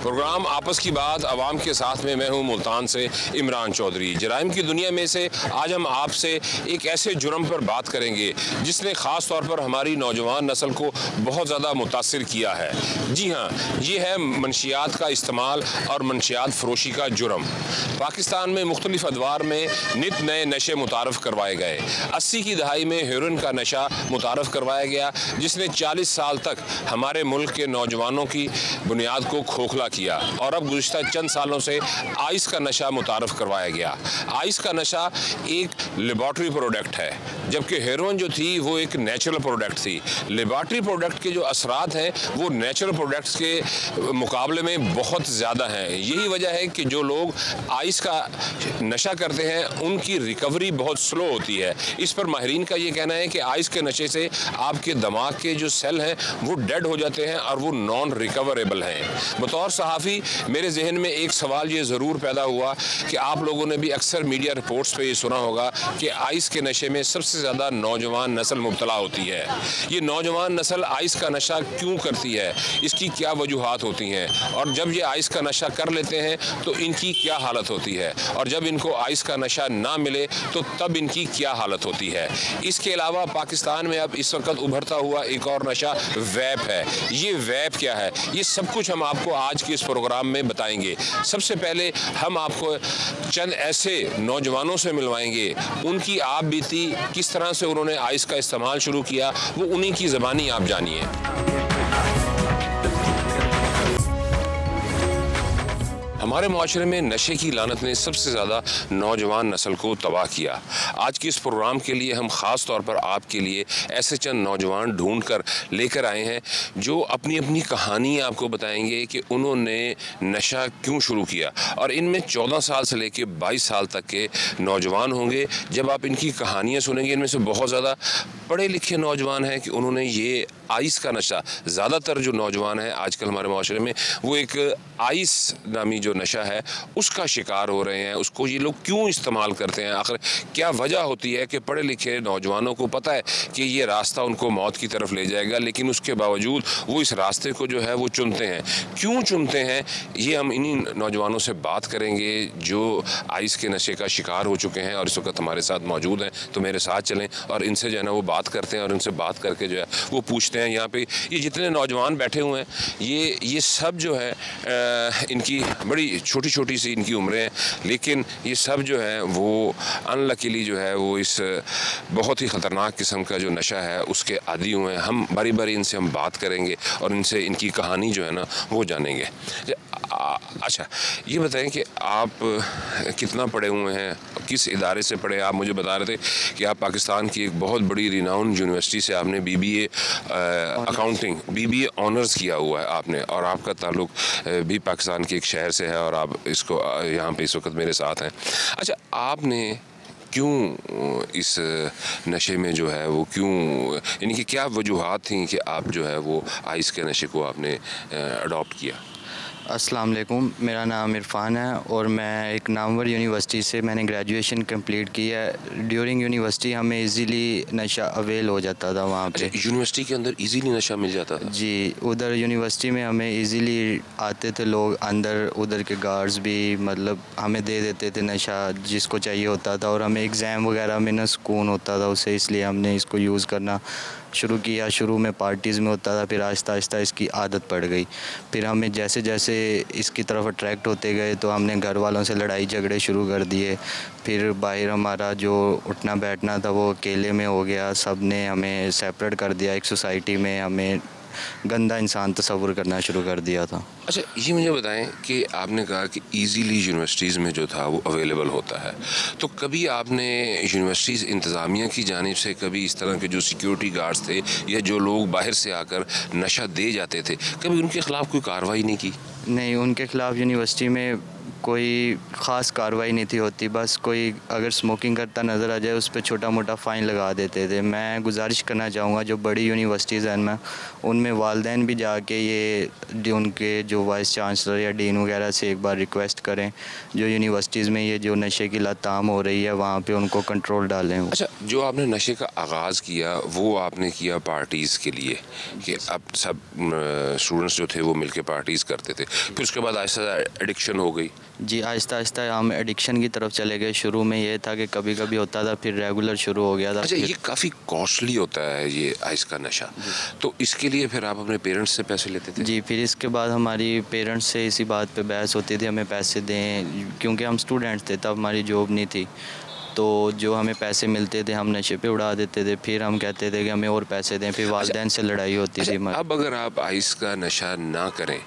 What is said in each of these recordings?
Programme आपस की बात आवाम के साथ में मैं हूं मुल्तान से इमरान चौधरी। जराइम की दुनिया में से आज हम आपसे एक ऐसे जुर्म पर बात करेंगे जिसने ख़ास तौर पर हमारी नौजवान नस्ल को बहुत ज़्यादा मुतासिर किया है। जी हाँ, ये है मंशियात का इस्तेमाल और मंशियात फरोशी का जुर्म। पाकिस्तान में मुख्तलिफ अदवार में नित नए नशे मुतारफ़ करवाए गए। 80 की दहाई में हेरोइन का नशा मुतारफ़ करवाया गया जिसने 40 साल तक हमारे मुल्क के नौजवानों की बुनियाद को खोखला किया, और अब गुज़िश्ता चंद सालों से आइस का नशा मुतारफ़ करवाया गया। आइस का नशा एक लेबॉर्ट्री प्रोडक्ट है, जबकि हेरोइन जो थी वो एक नेचुरल प्रोडक्ट थी। लेबॉर्ट्री प्रोडक्ट के जो असरात हैं वो नेचुरल प्रोडक्ट्स के मुकाबले में बहुत ज़्यादा हैं। यही वजह है कि जो लोग आइस का नशा करते हैं उनकी रिकवरी बहुत स्लो होती है। इस पर माहिरीन का ये कहना है कि आइस के नशे से आपके दिमाग के जो सेल हैं वो डेड हो जाते हैं और वो नॉन रिकवरेबल हैं। बतौर सहाफ़ी मेरे जहन में एक सवाल ये ज़रूर पैदा हुआ कि आप लोगों ने भी अक्सर मीडिया रिपोर्ट्स पे ये सुना होगा कि आइस के नशे में सबसे ज़्यादा नौजवान नस्ल मुब्तला होती है। ये नौजवान नस्ल आइस का नशा क्यों करती है, इसकी क्या वजूहात होती हैं, और जब ये आइस का नशा कर लेते हैं तो इनकी क्या हालत होती है, और जब इनको आइस का नशा ना मिले तो तब इनकी क्या हालत होती है। इसके अलावा पाकिस्तान में अब इस वक्त उभरता हुआ एक और नशा वैप है। ये वैप क्या है, ये सब कुछ हम आपको आज के इस प्रोग्राम में बताएंगे। सबसे पहले हम आपको चंद ऐसे नौजवानों से मिलवाएंगे, उनकी आप बीती, किस तरह से उन्होंने आइस का इस्तेमाल शुरू किया, वो उन्हीं की ज़बानी आप जानिए। हमारे माशरे में नशे की लानत ने सबसे ज़्यादा नौजवान नस्ल को तबाह किया। आज के इस प्रोग्राम के लिए हम ख़ास तौर पर आपके लिए ऐसे चंद नौजवान ढूंढ कर लेकर आए हैं जो अपनी अपनी कहानी आपको बताएंगे कि उन्होंने नशा क्यों शुरू किया, और इनमें 14 साल से लेकर 22 साल तक के नौजवान होंगे। जब आप इनकी कहानियाँ सुनेंगे, इनमें से बहुत ज़्यादा पढ़े लिखे नौजवान हैं कि उन्होंने ये आइस का नशा, ज़्यादातर जो नौजवान हैं आजकल हमारे माशरे में वो एक आइस नामी जो नशा है उसका शिकार हो रहे हैं। उसको ये लोग क्यों इस्तेमाल करते हैं, आखिर क्या वजह होती है कि पढ़े लिखे नौजवानों को पता है कि ये रास्ता उनको मौत की तरफ ले जाएगा, लेकिन उसके बावजूद वो इस रास्ते को जो है वो चुनते हैं। क्यों चुनते हैं, ये हम इन्हीं नौजवानों से बात करेंगे जो आइस के नशे का शिकार हो चुके हैं और इस वक्त हमारे साथ मौजूद हैं। तो मेरे साथ चलें और इनसे जो है ना वो बात करते हैं, और इनसे बात करके जो है वो पूछते हैं। यहाँ पे ये जितने नौजवान बैठे हुए हैं ये सब जो है इनकी बड़ी छोटी छोटी सी इनकी उम्रें हैं, लेकिन ये सब जो है वो अनलकीली जो है वो इस बहुत ही ख़तरनाक किस्म का जो नशा है उसके आदी हुए हैं। हम बारी बारी इनसे हम बात करेंगे और इनसे इनकी कहानी जो है ना वो जानेंगे। अच्छा, ये बताएं कि आप कितना पढ़े हुए हैं, किस इदारे से पढ़े? आप मुझे बता रहे थे कि आप पाकिस्तान की एक बहुत बड़ी रिनाउंड यूनिवर्सिटी से आपने BBA अकाउंटिंग BBA ऑनर्स किया हुआ है आपने, और आपका ताल्लुक भी पाकिस्तान के एक शहर से है, और आप इसको यहाँ पे इस वक्त मेरे साथ हैं। अच्छा, आपने क्यों इस नशे में जो है वो क्यों, यानी कि क्या वजूहात थी कि आप जो है वो आइस के नशे को आपने अडॉप्ट किया? अस्सलाम वालेकुम, मेरा नाम इरफान है और मैं एक नामवर यूनिवर्सिटी से मैंने ग्रेजुएशन कंप्लीट की है। ड्यूरिंग यूनिवर्सिटी हमें इजीली नशा अवेल हो जाता था वहाँ पे। यूनिवर्सिटी के अंदर इजीली नशा मिल जाता था? जी, उधर यूनिवर्सिटी में हमें इजीली आते थे लोग अंदर, उधर के गार्ड्स भी मतलब हमें दे देते थे नशा जिसको चाहिए होता था, और हमें एग्ज़ाम वगैरह में ना सुकून होता था उससे, इसलिए हमने इसको यूज़ करना शुरू किया। शुरू में पार्टीज़ में होता था, फिर आहिस्ता आहिस्ता इसकी आदत पड़ गई। फिर हमें जैसे जैसे इसकी तरफ अट्रैक्ट होते गए तो हमने घर वालों से लड़ाई झगड़े शुरू कर दिए। फिर बाहर हमारा जो उठना बैठना था वो अकेले में हो गया, सब ने हमें सेपरेट कर दिया। एक सोसाइटी में हमें गंदा इंसान तस्वुर करना शुरू कर दिया था। अच्छा, ये मुझे बताएं कि आपने कहा कि इजीली यूनिवर्सिटीज़ में जो था वो अवेलेबल होता है, तो कभी आपने यूनिवर्सिटीज़ इंतज़ामिया की जानिब से कभी इस तरह के जो सिक्योरिटी गार्ड्स थे या जो लोग बाहर से आकर नशा दे जाते थे, कभी उनके ख़िलाफ़ कोई कार्रवाई नहीं की? नहीं, उनके ख़िलाफ़ यूनिवर्सिटी में कोई ख़ास कार्रवाई नहीं थी होती, बस कोई अगर स्मोकिंग करता नज़र आ जाए उस पर छोटा मोटा फ़ाइन लगा देते थे। मैं गुजारिश करना चाहूँगा जो बड़ी यूनिवर्सिटीज़ हैं मैं उनमें वालिदैन भी जाके ये उनके जो वाइस चांसलर या डीन वगैरह से एक बार रिक्वेस्ट करें, जो यूनिवर्सिटीज़ में ये जो नशे की लत आम हो रही है वहाँ पे उनको कंट्रोल डालें। अच्छा, जो आपने नशे का आगाज़ किया वो आपने किया पार्टीज़ के लिए कि अब सब स्टूडेंट्स जो थे वो मिलके पार्टीज़ करते थे, फिर उसके बाद आहिस्ता एडिक्शन हो गई? जी, आहिस्ता आहिस्ता हम एडिक्शन की तरफ चले गए। शुरू में ये था कि कभी कभी होता था, फिर रेगुलर शुरू हो गया था। अच्छा, ये काफ़ी कॉस्टली होता है ये आइस का नशा, तो इसके लिए फिर आप अपने पेरेंट्स से पैसे लेते थे? जी, फिर इसके बाद हमारी पेरेंट्स से इसी बात पे बहस होती थी हमें पैसे दें, क्योंकि हम स्टूडेंट्स थे, तब हमारी जॉब नहीं थी। तो जो हमें पैसे मिलते थे हम नशे पे उड़ा देते थे, फिर हम कहते थे कि हमें और पैसे दें, फिर वालिदैन से लड़ाई होती थी हमारी। अब अगर आप आइस का नशा ना करें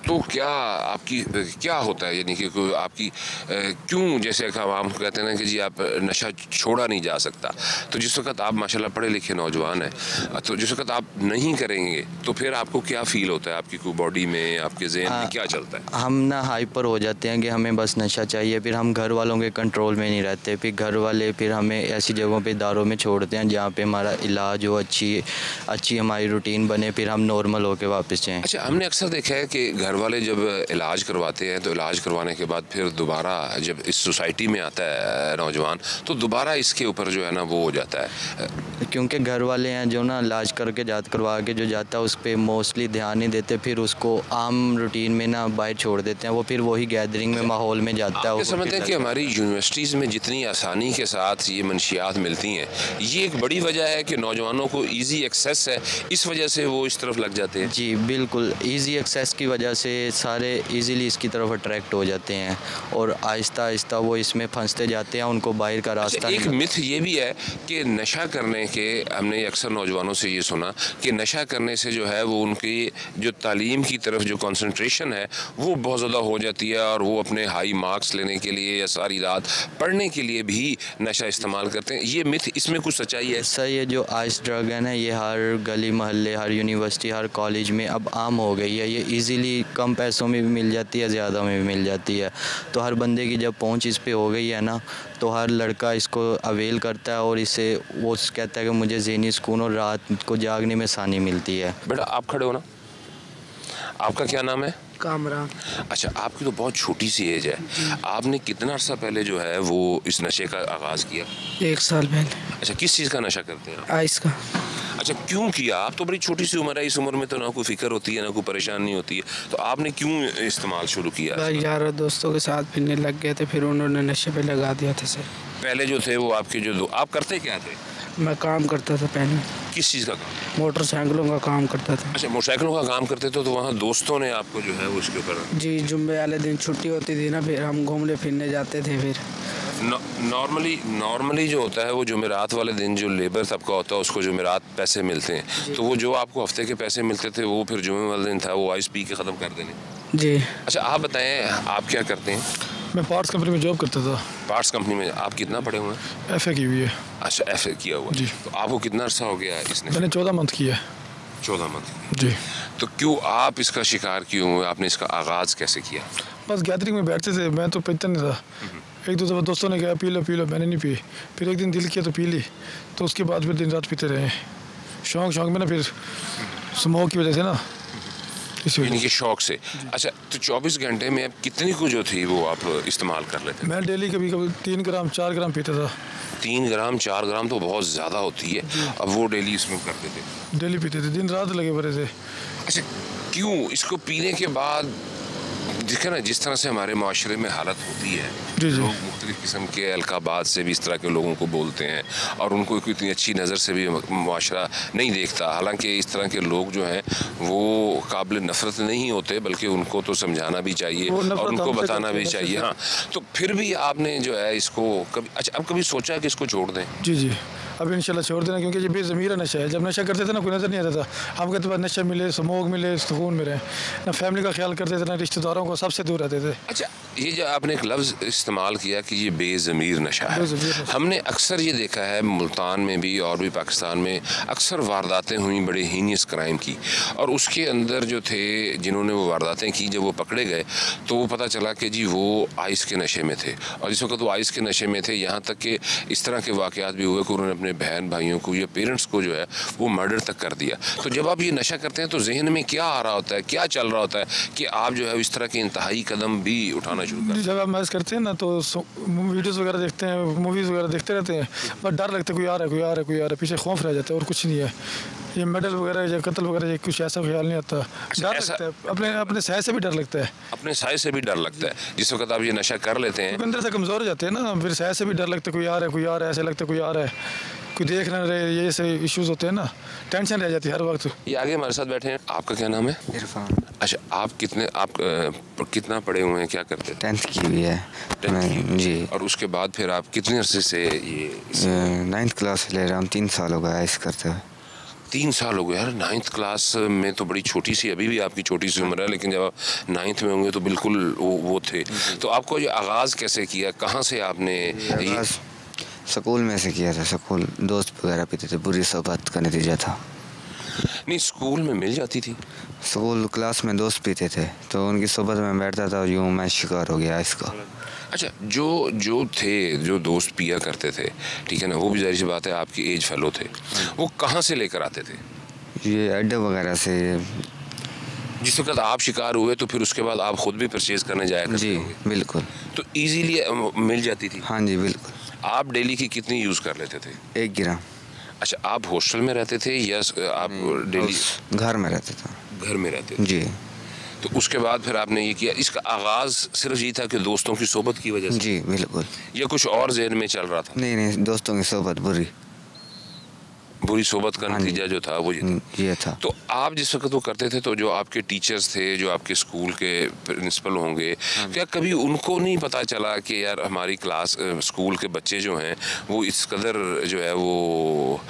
तो क्या आपकी क्या होता है, यानी कि आपकी क्यों, जैसे हम कहते हैं ना कि जी आप नशा छोड़ा नहीं जा सकता, तो जिस वक्त आप माशाल्लाह पढ़े लिखे नौजवान हैं, तो जिस वक्त आप नहीं करेंगे तो फिर आपको क्या फील होता है, आपकी कोई बॉडी में, आपके ज़हन में क्या चलता है? हम ना हाइपर हो जाते हैं कि हमें बस नशा चाहिए, फिर हम घर वालों के कंट्रोल में नहीं रहते, फिर घर वाले फिर हमें ऐसी जगहों पे इदारों में छोड़ते हैं जहाँ पे हमारा इलाज हो, अच्छी हमारी रूटीन बने, फिर हम नॉर्मल होके वापस जाएँ। अच्छा, हमने अक्सर देखा है कि घर वाले जब इलाज करवाते हैं तो इलाज करवाने के बाद फिर दोबारा जब इस सोसाइटी में आता है नौजवान तो दोबारा इसके ऊपर जो है ना वो हो जाता है, क्योंकि घर वाले हैं जो ना इलाज करके करवा के जो जाता है उस पर मोस्टली ध्यान नहीं देते, फिर उसको आम रूटीन में ना बाहर छोड़ देते हैं, वो फिर वही गैदरिंग में माहौल में जाता है। समझते हैं कि हमारी यूनिवर्सिटीज़ में जितनी आसानी के साथ ये मंशियात मिलती हैं, ये एक बड़ी वजह है कि नौजवानों को ईजी एक्सेस है, इस वजह से वो इस तरफ लग जाते हैं? जी बिल्कुल, ईजी एक्सेस की वजह से सारे ईज़िली इसकी तरफ अट्रैक्ट हो जाते हैं और आहिस्ता आहिस्ता वो इसमें फंसते जाते हैं, उनको बाहर का रास्ता एक मिथ ये भी है कि नशा करने के, हमने अक्सर नौजवानों से ये सुना कि नशा करने से जो है वो उनकी जो तालीम की तरफ जो कंसंट्रेशन है वो बहुत ज़्यादा हो जाती है और वो अपने हाई मार्क्स लेने के लिए या सारी रात पढ़ने के लिए भी नशा इस्तेमाल करते हैं। ये मिथ, इसमें कुछ सच्चाई है? सही है, जो आइस ड्रग है ना ये हर गली मोहल्ले, हर यूनिवर्सिटी, हर कॉलेज में अब आम हो गई है। ये इजीली कम पैसों में भी मिल जाती है, ज़्यादा में भी मिल जाती है, तो हर बंदे की जब पहुंच इस पे हो गई है ना तो हर लड़का इसको अवेल करता है और इसे वो कहता है कि मुझे ज़हनी सुकून और रात को जागने में आसानी मिलती है। बेटा आप खड़े हो ना, आपका क्या नाम है? कामरान। अच्छा, आपकी तो बहुत छोटी सी एज है, आपने कितना अर्सा पहले जो है वो इस नशे का आगाज़ किया? 1 साल पहले। अच्छा, किस चीज़ का नशा करते हैं आप? आइस का। अच्छा, क्यों किया? आप तो बड़ी छोटी सी उम्र है, इस उम्र में तो ना कोई फिक्र होती है ना कोई परेशानी होती है, तो आपने क्यों इस्तेमाल शुरू किया? भाई यार दोस्तों के साथ फिरने लग गए थे, फिर उन्होंने नशे पे लगा दिया था सर। पहले जो थे वो आपके जो आप करते क्या थे? मैं काम करता था पहले। किस चीज़ का काम? मोटरसाइकिलों का काम करता था। अच्छा, मोटरसाइकिलों का काम करते थे, तो वहाँ दोस्तों ने आपको जो है वो उसके ऊपर? जी, जुम्मे वाले दिन छुट्टी होती थी ना, फिर हम घूमने फिरने जाते थे। फिर नॉर्मली जो होता है वो जुमेरात वाले दिन जो लेबर तबका होता है उसको जुमेरात पैसे मिलते हैं, तो वो जो आपको हफ्ते के पैसे मिलते थे वो फिर जुमे वाले दिन था वो आइस पी के ख़त्म कर देने? जी। अच्छा, आप बताएं आप क्या करते हैं? मैं पार्ट्स कंपनी में जॉब करता था। पार्ट्स कंपनी में? आप कितना पढ़े हुए हैं? FA की हुई है। अच्छा, FA किया हुआ जी। तो आपको कितना अर्सा हो गया इसने? मैंने 14 मंथ किया है। 14 मंथ। जी। तो क्यों आप इसका शिकार क्यों हुए? आपने इसका आगाज़ कैसे किया? बस गैदरिंग में बैठते थे, मैं तो पीता नहीं था। एक दो दफ़ा दोस्तों ने कहा पी लो, मैंने नहीं पी। फिर एक दिन दिल किया तो पी ली, तो उसके बाद फिर दिन रात पीते रहे। शौक में ना, फिर स्मोक की वजह से ना, इस वजह के शौक से। अच्छा, तो 24 घंटे में अब कितनी को जो थी वो आप इस्तेमाल कर लेते? मैं डेली कभी 3 ग्राम 4 ग्राम पीता था। 3 ग्राम 4 ग्राम तो बहुत ज़्यादा होती है, अब वो डेली इसमें करते थे? डेली पीते थे, दिन रात लगे पड़े थे। अच्छा, क्यों इसको पीने के बाद देखे ना जिस तरह से हमारे माशरे में हालत होती है, लोग मुख्तलिफ़ किस्म के अलकाबात से भी इस तरह के लोगों को बोलते हैं और उनको इतनी अच्छी नज़र से भी माशरा नहीं देखता, हालांकि इस तरह के लोग जो हैं वो काबिल नफ़रत नहीं होते, बल्कि उनको तो समझाना भी चाहिए और उनको बताना भी चाहिए। हाँ, तो फिर भी आपने जो है इसको कभी, अच्छा अब कभी सोचा कि इसको छोड़ दें? जी। अब इंशाल्लाह छोड़ देना, क्योंकि ये बेज़मीरा नशा है। जब नशा करते थे ना कोई नज़र नहीं आता था, हम कहते बाद नशा मिले, स्मोक मिले, सुकून मिले, ना फैमिली का ख्याल करते थे ना रिश्तेदारों को, सबसे दूर रहते थे। अच्छा, ये जो आपने एक लफ्ज़ इस्तेमाल किया कि ये बेज़मीर नशा है, हमने अक्सर ये देखा है मुल्तान में भी और भी पाकिस्तान में अक्सर वारदातें हुई बड़े हीनियस क्राइम की, और उसके अंदर जो थे जिन्होंने वो वारदातें की, जब वो पकड़े गए तो वो पता चला कि जी वो आइस के नशे में थे, और जिस वक्त वो आइस के नशे में थे यहाँ तक कि इस तरह के वाक़यात भी हुए कि उन्होंने अपने बहन भाइयों को या पेरेंट्स को जो है वो मर्डर तक कर दिया। तो जब आप ये नशा करते हैं तो जहन में क्या आ रहा होता है, क्या चल रहा होता है कि आप जो है इस तरह के इंतहाई कदम भी उठाना शुरू कर? जब आप मैच करते हैं ना तो वीडियोस वगैरह देखते हैं, मूवीज़ वगैरह देखते रहते हैं, बस डर लगता है कोई आ रहा है, कोई आ रहा है, कोई आ रहा है, पीछे खौफ रह जाता है और कुछ नहीं है। ये मेडल वगैरह या कत्ल वगैरह या कुछ ऐसा ख्याल नहीं आता। डर लगता है, अपने अपने साय से भी डर लगता है। अपने साय से भी डर लगता है जिस वक्त आप ये नशा कर लेते हैं, अंदर से कमज़ोर हो जाते हैं ना, फिर साय से भी डर लगता है, कोई आ रहा है, कोई आ रहा है, ऐसा लगता है कोई आ रहा है, कोई देख ना रहे, ये ऐसे इश्यूज होते हैं ना, टेंशन रह जाती है हर वक्त। ये आगे हमारे साथ बैठे हैं, आपका क्या नाम है? इरफान। अच्छा, आप कितना पढ़े हुए हैं, क्या करते थे? 10th की हुई है जी। और उसके बाद फिर आप कितने अरसे से ये 9th क्लास ले रहा हूँ, 3 साल हो गया आइस करते हुए। 3 साल हो गए यार। 9th क्लास में तो बड़ी छोटी सी, अभी भी आपकी छोटी सी उम्र है, लेकिन जब आप 9th में होंगे तो बिल्कुल वो थे। तो आपको ये आगाज़ कैसे किया, कहाँ से आपने? स्कूल में से किया था। स्कूल दोस्त वगैरह पीते थे, बुरी सोबत का नतीजा था। नहीं, स्कूल में मिल जाती थी? स्कूल क्लास में दोस्त पीते थे तो उनकी सोबत में बैठता था और यूँ मैं शिकार हो गया इसका। अच्छा, जो दोस्त पिया करते थे, ठीक है ना, वो भी जाहिर सी बात है आपकी एज फेलो थे, वो कहाँ से लेकर आते थे? ये अड्डे वगैरह से। जिस वक्त आप शिकार हुए तो फिर उसके बाद आप खुद भी परचेज करने जाया करते जी होंगे? बिल्कुल। तो इजीली मिल जाती थी? हाँ जी बिल्कुल। आप डेली की कितनी यूज़ कर लेते थे? 1 ग्राम। अच्छा, आप हॉस्टल में रहते थे या आप डेली घर में रहते थे? घर में रहते थे। जी। तो उसके बाद फिर आपने ये किया, इसका आगाज़ सिर्फ ये था कि दोस्तों की सोबत की वजह से? जी बिल्कुल। या कुछ और ज़हन में चल रहा था? नहीं, दोस्तों की सोबत बुरी सोबत का नतीजा जो था वो ये था। तो आप जिस वक्त वो करते थे तो जो आपके टीचर्स थे, जो आपके स्कूल के प्रिंसिपल होंगे, क्या कभी उनको नहीं पता चला कि यार हमारी क्लास स्कूल के बच्चे जो हैं वो इस कदर जो है वो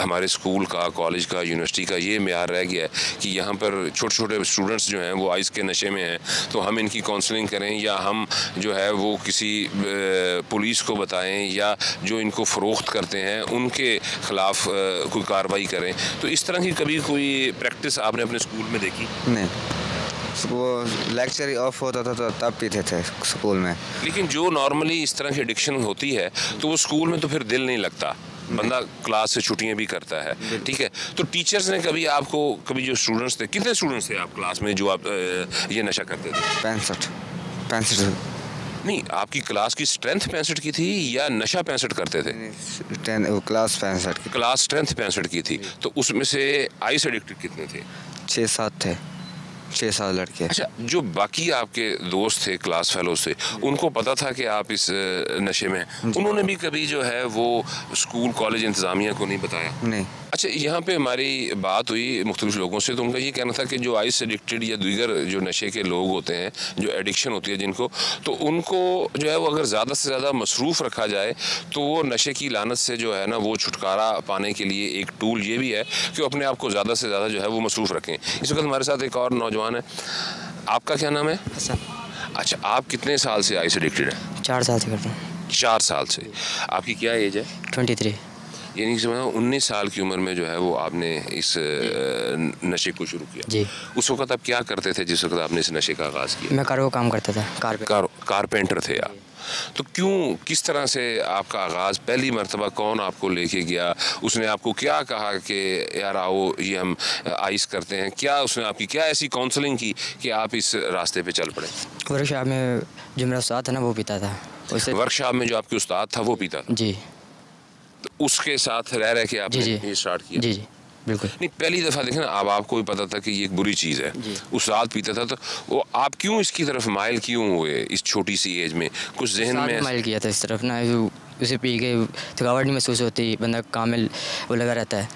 हमारे स्कूल का, कॉलेज का, यूनिवर्सिटी का ये मेयार रह गया है कि यहाँ पर छोटे छोटे स्टूडेंट्स जो हैं वो आइस के नशे में हैं, तो हम इनकी काउंसलिंग करें या हम जो है वो किसी पुलिस को बताएं या जो इनको फ़रोख्त करते हैं उनके ख़िलाफ़ कोई कार्रवाई करें? तो इस तरह की कभी कोई प्रैक्टिस आपने अपने स्कूल में देखी? नहीं, वो लेक्चर ही ऑफ होता था तो तब पीते थे स्कूल में। लेकिन जो नॉर्मली इस तरह की एडिक्शन होती है तो वो स्कूल में तो फिर दिल नहीं लगता, बंदा क्लास से छुट्टियां भी करता है, ठीक है। तो टीचर्स ने कभी आपको, कभी जो स्टूडेंट्स थे, कितने स्टूडेंट्स थे आप क्लास में जो आप ये नशा करते थे? 65। नहीं, आपकी क्लास की स्ट्रेंथ 65 की थी या नशा 65 करते थे? क्लास 65 की। क्लास स्ट्रेंथ 65 की थी। तो उसमें से आइस एडिक्टेड कितने थे? 6-7 थे, 6-7 लड़के। अच्छा, जो बाकी आपके दोस्त थे, क्लास फेलोज थे, उनको पता था कि आप इस नशे में, उन्होंने भी कभी जो है वो स्कूल कॉलेज इंतज़ामिया को नहीं बताया? नहीं। अच्छा, यहाँ पे हमारी बात हुई मुख्तलिफ लोगों से, तो उनका ये कहना था कि जो आइस एडिक्टेड या दीगर जो नशे के लोग होते हैं, जो एडिक्शन होती है जिनको, तो उनको जो है वो अगर ज़्यादा से ज़्यादा मसरूफ़ रखा जाए तो वो नशे की लानत से जो है ना वो छुटकारा पाने के लिए एक टूल ये भी है कि वो अपने आप को ज़्यादा से ज़्यादा जो है वो मसरूफ़ रखें। इस वक्त हमारे साथ एक और नौजवान है, आपका क्या नाम है? हसन। अच्छा, आप कितने साल से आइस एडिक्टेड हैं? 4 साल से करता हूँ। 4 साल से। आपकी क्या एज है? 23। यानी कि 19 साल की उम्र में जो है वो आपने इस नशे को शुरू किया? जी। उस वक्त आप क्या करते थे जिस वक्त आपने इस नशे का आगाज़ किया? मैं कार को काम करता था, कारपेंटर थे आप। तो क्यों, किस तरह से आपका आगाज़, पहली मरतबा कौन आपको लेके गया, उसने आपको क्या कहा कि यार आओ ये हम आइस करते हैं, क्या उसने आपकी क्या ऐसी काउंसलिंग की कि आप इस रास्ते पे चल पड़े? वर्कशॉप में जो मेरा उस्ताद था ना वो पीता था, उससे वर्कशॉप में जो आपके उस्ताद था वो पीता था? जी। तो उसके साथ रह के आपने ये स्टार्ट किया? जी बिल्कुल। नहीं, पहली दफ़ा देखें ना, अब आपको भी पता था कि ये एक बुरी चीज़ है, उस्ताद पीता था, तो वो आप क्यों इसकी तरफ माइल क्यों हुए इस छोटी सी एज में? कुछ जहन में माइल किया था इस तरफ ना, उसे पी के थकावट नहीं महसूस होती, बंदा काम में वो लगा रहता है।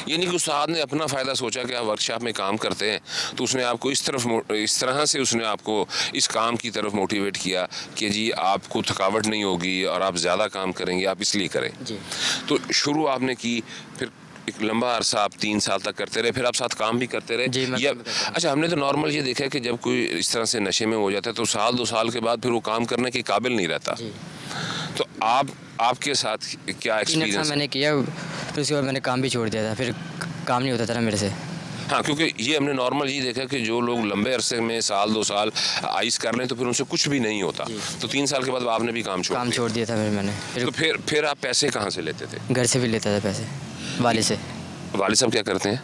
यानी कि उस्ताद ने अपना फ़ायदा सोचा कि आप वर्कशॉप में काम करते हैं तो उसने आपको इस तरह से उसने आपको इस काम की तरफ मोटिवेट किया कि जी आपको थकावट नहीं होगी और आप ज़्यादा काम करेंगे, आप इसलिए करें जी। तो शुरू आपने की, फिर एक लंबा अरसा आप 3 साल तक करते रहे, फिर आप साथ काम भी करते रहे जी, मैं या काम भी करता अच्छा हमने तो नॉर्मल ये देखा है कि जब कोई इस तरह से नशे में हो जाता है तो साल 2 साल के बाद फिर वो काम करने के काबिल नहीं रहता। जी। तो आपके साथ क्या 3 एक्सपीरियंस साल मैंने किया, फिर उसके बाद मैंने काम भी छोड़ दिया था, फिर काम नहीं होता था ना मेरे से। हाँ, क्योंकि ये हमने नॉर्मल ये देखा कि जो लोग लंबे अरसे में साल 2 साल आइस कर लें तो फिर उनसे कुछ भी नहीं होता। तो 3 साल के बाद आपने भी काम छोड़ दिया था मैंने। तो फिर आप पैसे कहाँ से लेते थे? घर से भी लेता था पैसे, वाले से। वालिद साहब क्या करते हैं?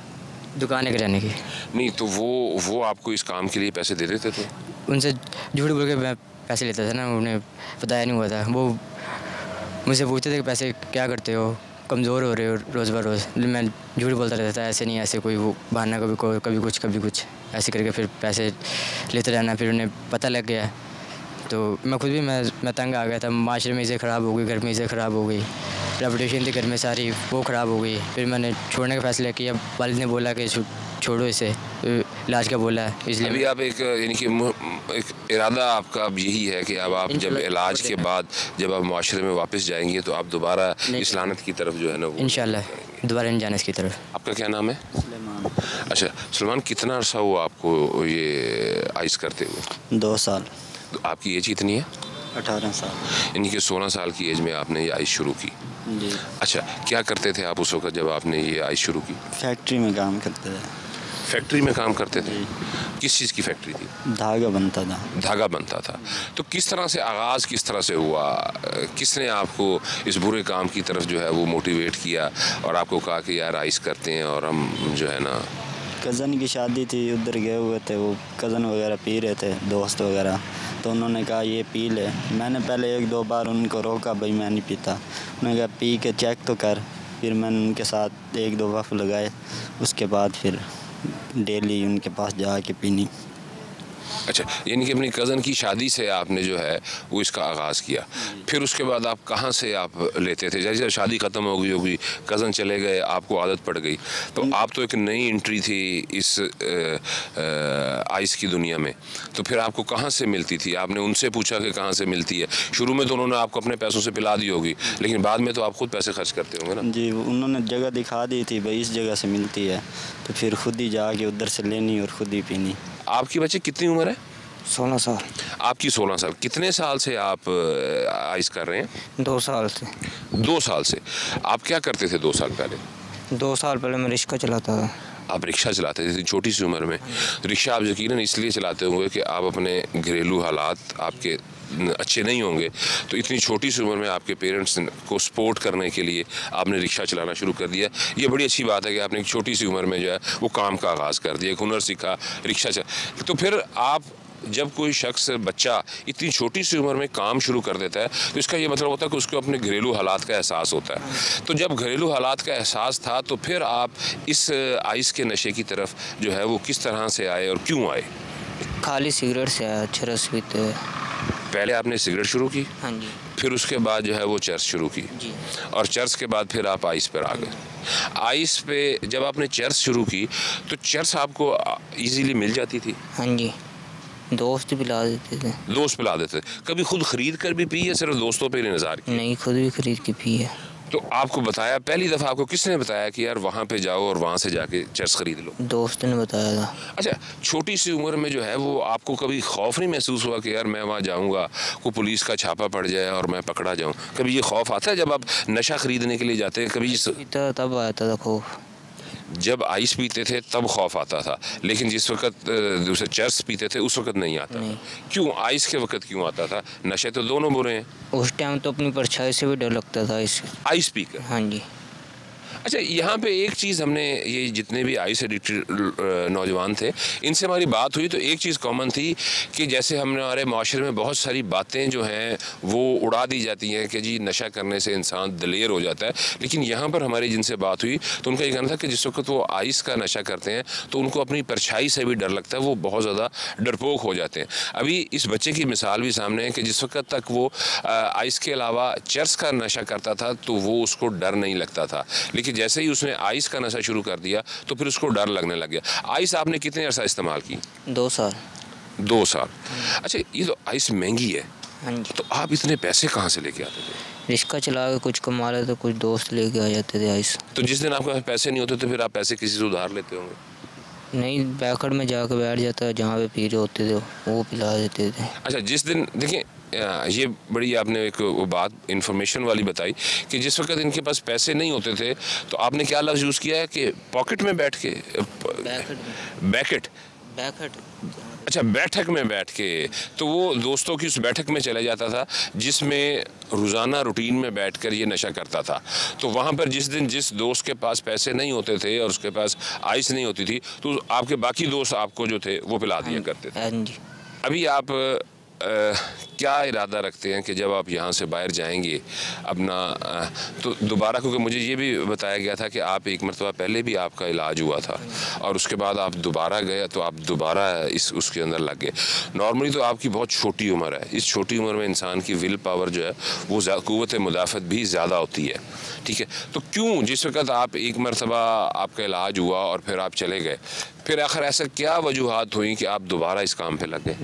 दुकान है किराने की। नहीं तो वो आपको इस काम के लिए पैसे दे देते थे? उनसे झूठ बोल के मैं पैसे लेता था ना, उन्हें बताया नहीं हुआ था। वो मुझसे पूछते थे कि पैसे क्या करते हो, कमज़ोर हो रहे हो रोज़ ब रोज़। मैं झूठ बोलता रहता था, ऐसे नहीं ऐसे, कोई वो बहाना, कभी कुछ ऐसे करके फिर पैसे लेते रहना। फिर उन्हें पता लग गया तो मैं खुद भी मैं तंग आ गया था। माशरे में इज़्ज़त ख़राब हो गई, घर में इज़्ज़त ख़राब हो गई, रेपुटेशन थी घर में सारी, वो ख़राब हो गई। फिर मैंने छोड़ने का फ़ैसला किया। वालिद ने बोला कि छोड़ो इसे, इलाज का बोला है, इसलिए अभी आप एक यानी कि एक इरादा आपका अब यही है कि अब आप जब इलाज के बाद जब आप माशरे में वापस जाएंगे तो आप दोबारा इस लानत की तरफ जो है ना वो इंशाल्लाह दोबारा नहीं जाना इसकी तरफ। आपका क्या नाम है? अच्छा सलमान, कितना अर्सा हुआ आपको ये आइस करते हुए? 2 साल। तो आपकी एज कितनी है? 18 साल। यानी कि 16 साल की एज में आपने ये आइस शुरू की? जी। अच्छा, क्या करते थे आप उस वक्त जब आपने ये आइस शुरू की? फैक्ट्री में काम करते थे। फैक्ट्री में काम करते थे? किस चीज़ की फैक्ट्री थी? धागा बनता था। धागा बनता था। तो किस तरह से आगाज़ किस तरह से हुआ? किसने आपको इस बुरे काम की तरफ जो है वो मोटिवेट किया और आपको कहा कि यार आइस करते हैं और हम जो है ना? कज़न की शादी थी, उधर गए हुए थे, वो कज़न वगैरह पी रहे थे, दोस्त वगैरह, तो उन्होंने कहा ये पी ले। मैंने पहले 1-2 बार उनको रोका, भाई मैं नहीं पीता। उन्होंने कहा पी के चेक तो कर। फिर मैंने उनके साथ 1-2 वफ़ लगाए, उसके बाद फिर डेली उनके पास जाके पीनी। अच्छा, यानी कि अपनी कज़न की शादी से आपने जो है वो इसका आगाज़ किया। फिर उसके बाद आप कहाँ से आप लेते थे? जैसे शादी ख़त्म हो गई होगी, कज़न चले गए, आपको आदत पड़ गई, तो आप तो एक नई एंट्री थी इस आइस की दुनिया में, तो फिर आपको कहाँ से मिलती थी? आपने उनसे पूछा कि कहाँ से मिलती है? शुरू में तो उन्होंने आपको अपने पैसों से पिला दी होगी, लेकिन बाद में तो आप खुद पैसे खर्च करते होंगे ना? जी, उन्होंने जगह दिखा दी थी, भाई इस जगह से मिलती है, तो फिर खुद ही जाके उधर से लेनी और खुद ही पीनी। आपकी बच्चे कितनी उम्र है? 16 साल। आपकी 16 साल। कितने साल से आप आइस कर रहे हैं? 2 साल से। 2 साल से। आप क्या करते थे 2 साल पहले? 2 साल पहले मैं रिक्शा चलाता था। आप रिक्शा चलाते थे छोटी सी उम्र में? रिक्शा आप यकीनन इसलिए चलाते होंगे कि आप अपने घरेलू हालात आपके अच्छे नहीं होंगे, तो इतनी छोटी सी उम्र में आपके पेरेंट्स को सपोर्ट करने के लिए आपने रिक्शा चलाना शुरू कर दिया। ये बड़ी अच्छी बात है कि आपने एक छोटी सी उम्र में जो है वो काम का आगाज़ कर दिया, एक हुनर सीखा, रिक्शा चला। तो फिर आप जब कोई शख्स बच्चा इतनी छोटी सी उम्र में काम शुरू कर देता है तो इसका ये मतलब होता है कि उसको अपने घरेलू हालात का एहसास होता है। तो जब घरेलू हालात का एहसास था तो फिर आप इस आइस के नशे की तरफ जो है वो किस तरह से आए और क्यों आए? खाली सिगरेट से आया, चरस पीते हुए। पहले आपने सिगरेट शुरू की, हाँ जी। फिर उसके बाद जो है वो चर्च शुरू की, जी। और चर्च के बाद फिर आप आइस पर आ गए। आइस पे जब आपने चर्च शुरू की तो चर्च आपको इजीली मिल जाती थी? हाँ जी, दोस्त पिला देते थे। दोस्त पिला देते? कभी खुद खरीद कर भी पी या सिर्फ दोस्तों पे इंतजार की? नहीं, खुद भी खरीद के पी है। तो आपको बताया, पहली दफ़ा आपको किसने बताया कि यार वहाँ पे जाओ और वहाँ से जाके चर्च खरीद लो? दोस्त ने बताया था। अच्छा, छोटी सी उम्र में जो है वो आपको कभी खौफ नहीं महसूस हुआ कि यार मैं वहाँ जाऊँगा, को पुलिस का छापा पड़ जाए और मैं पकड़ा जाऊँ? कभी ये खौफ आता है जब आप नशा खरीदने के लिए जाते हैं? कभी तब आता था खौफ। जब आइस पीते थे तब खौफ आता था, लेकिन जिस वक्त दूसरे चर्च पीते थे उस वक्त नहीं आता? नहीं। क्यों? आइस के वक्त क्यों आता था? नशे तो दोनों बुरे हैं। उस टाइम तो अपनी परछाई से भी डर लगता था आइस पी कर? हाँ जी। अच्छा, यहाँ पे एक चीज़ हमने, ये जितने भी आइस एडिक्टेड नौजवान थे इनसे हमारी बात हुई तो एक चीज़ कॉमन थी कि जैसे हमारे माशरे में बहुत सारी बातें जो हैं वो उड़ा दी जाती हैं कि जी नशा करने से इंसान दलेर हो जाता है, लेकिन यहाँ पर हमारी जिनसे बात हुई तो उनका ये कहना था कि जिस वक्त वो आइस का नशा करते हैं तो उनको अपनी परछाई से भी डर लगता है, वो बहुत ज़्यादा डरपोक हो जाते हैं। अभी इस बच्चे की मिसाल भी सामने है कि जिस वक्त तक वो आइस के अलावा चर्च का नशा करता था तो वो उसको डर नहीं लगता था, लेकिन जैसे ही उसने आइस का नशा शुरू कर दिया तो फिर उसको डर लगने लग गया। आइस आपने कितने अर्सा इस्तेमाल की? 2 साल। 2 साल। अच्छा, ये तो आइस महंगी है, हाँ जी। तो आप इतने पैसे कहाँ से लेके आते थे? रिक्शा चला के कुछ कमा लेते, कुछ दोस्त लेके आ जाते थे आइस। तो जिस दिन आपके पास पैसे नहीं होते तो फिर आप पैसे किसी से उधार लेते होंगे? नहीं, बैकड़ में जाकर बैठ जाता, जहाँ पे पी रहे होते थे वो पिला देते थे। अच्छा, जिस दिन देखिए ये बड़ी आपने एक वो बात इन्फॉर्मेशन वाली बताई कि जिस वक्त इनके पास पैसे नहीं होते थे तो आपने क्या लफ्ज़ यूज़ किया है कि पॉकेट में बैठ के बैकेट अच्छा, बैठक में बैठ के, तो वो दोस्तों की उस बैठक में चला जाता था जिसमें रोज़ाना रूटीन में बैठकर ये नशा करता था। तो वहाँ पर जिस दिन जिस दोस्त के पास पैसे नहीं होते थे और उसके पास आइस नहीं होती थी तो आपके बाकी दोस्त आपको जो थे वो पिला दिया करते थे। हाँ जी। अभी आप क्या इरादा रखते हैं कि जब आप यहाँ से बाहर जाएंगे अपना तो दोबारा, क्योंकि मुझे ये भी बताया गया था कि आप एक मरतबा पहले भी आपका इलाज हुआ था और उसके बाद आप दोबारा गए तो आप दोबारा उसके अंदर लग गए। नॉर्मली तो आपकी बहुत छोटी उम्र है, इस छोटी उम्र में इंसान की विल पावर जो है वो क़ुव्वत मुदाफ़त भी ज़्यादा होती है, ठीक है। तो क्यों जिस वक्त आप एक मरतबा आपका इलाज हुआ और फिर आप चले गए, फिर आखिर ऐसा क्या वजूहात हुई कि आप दोबारा इस काम पर लग गए?